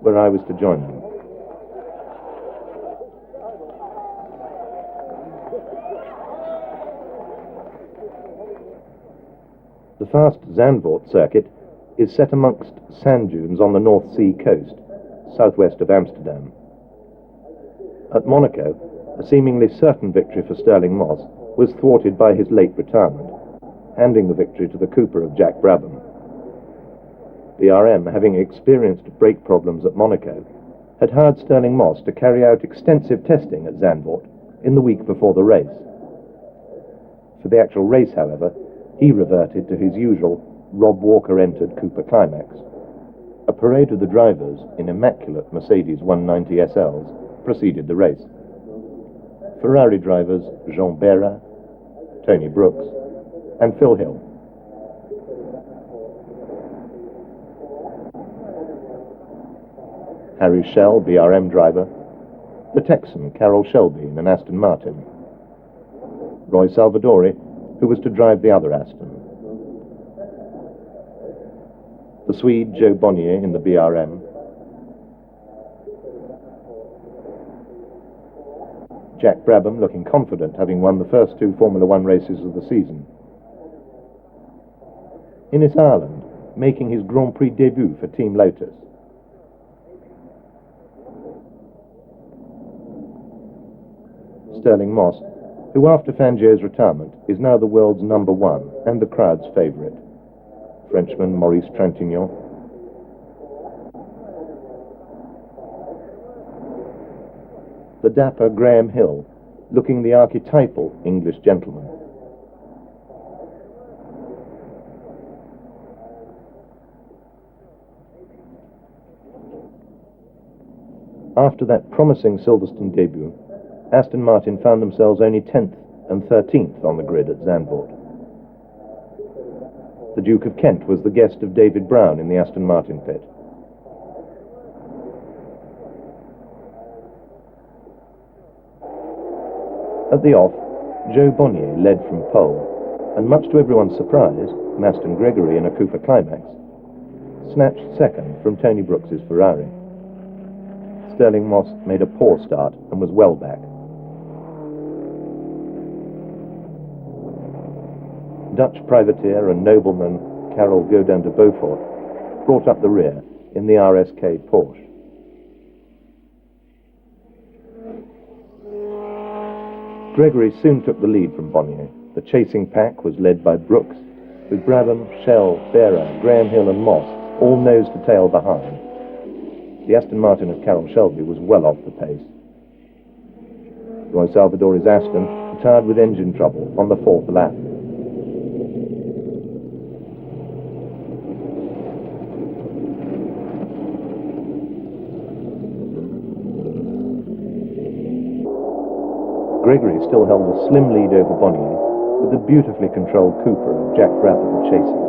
where I was to join them. The fast Zandvoort circuit is set amongst sand dunes on the North Sea coast, southwest of Amsterdam. At Monaco, a seemingly certain victory for Stirling Moss was thwarted by his late retirement, handing the victory to the Cooper of Jack Brabham. BRM, having experienced brake problems at Monaco, had hired Stirling Moss to carry out extensive testing at Zandvoort in the week before the race. For the actual race, however, he reverted to his usual Rob Walker-entered Cooper climax. A parade of the drivers in immaculate Mercedes 190 SLs preceded the race. Ferrari drivers Jean Bera, Tony Brooks, and Phil Hill. Harry Schell, BRM driver, the Texan Carroll Shelby in an Aston Martin, Roy Salvadori, who was to drive the other Aston, the Swede Joe Bonnier in the BRM, Jack Brabham looking confident, having won the first two Formula One races of the season. Innes Ireland making his Grand Prix debut for Team Lotus. Stirling Moss, who after Fangio's retirement is now the world's number one and the crowd's favourite. Frenchman Maurice Trintignant. The dapper Graham Hill, looking the archetypal English gentleman. After that promising Silverstone debut, Aston Martin found themselves only 10th and 13th on the grid at Zandvoort. The Duke of Kent was the guest of David Brown in the Aston Martin pit. At the off, Joe Bonnier led from pole, and much to everyone's surprise, Maston Gregory in a Cooper climax snatched second from Tony Brooks's Ferrari. Stirling Moss made a poor start and was well back. Dutch privateer and nobleman Karel Godin de Beaufort brought up the rear in the RSK Porsche. Gregory soon took the lead from Bonnier. The chasing pack was led by Brooks, with Brabham, Schell, Bera, Graham Hill and Moss all nose to tail behind. The Aston Martin of Carroll Shelby was well off the pace. Roy Salvadori's Aston retired with engine trouble on the fourth lap. Gregory still held a slim lead over Bonnier, with the beautifully controlled Cooper of Jack Brabham chasing.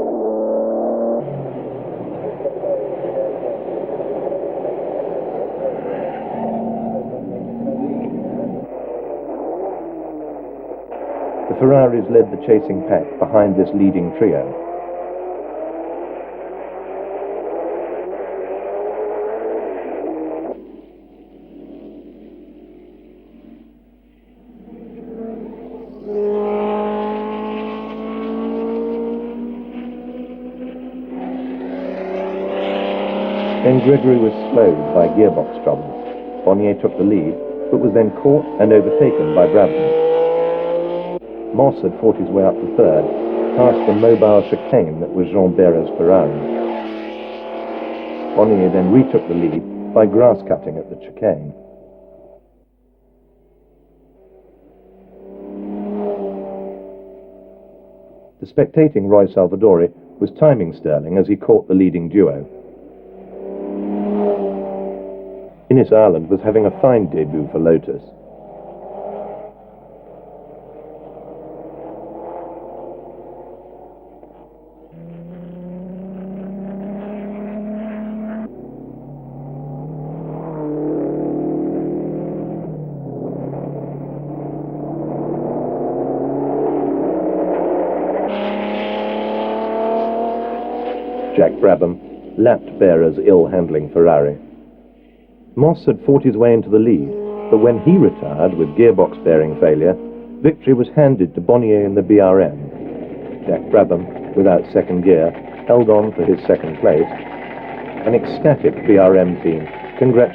The Ferraris led the chasing pack behind this leading trio. Then Gregory was slowed by gearbox trouble. Bonnier took the lead, but was then caught and overtaken by Brabham. Moss had fought his way up to third, past the mobile chicane that was Jean Bera's Ferrari. Bonnier then retook the lead by grass cutting at the chicane. The spectating Roy Salvadori was timing Stirling as he caught the leading duo. Innes Ireland was having a fine debut for Lotus. Jack Brabham lapped Bera's ill-handling Ferrari. Moss had fought his way into the lead, but when he retired with gearbox bearing failure, victory was handed to Bonnier in the BRM. Jack Brabham, without second gear, held on for his second place. An ecstatic BRM team congratulated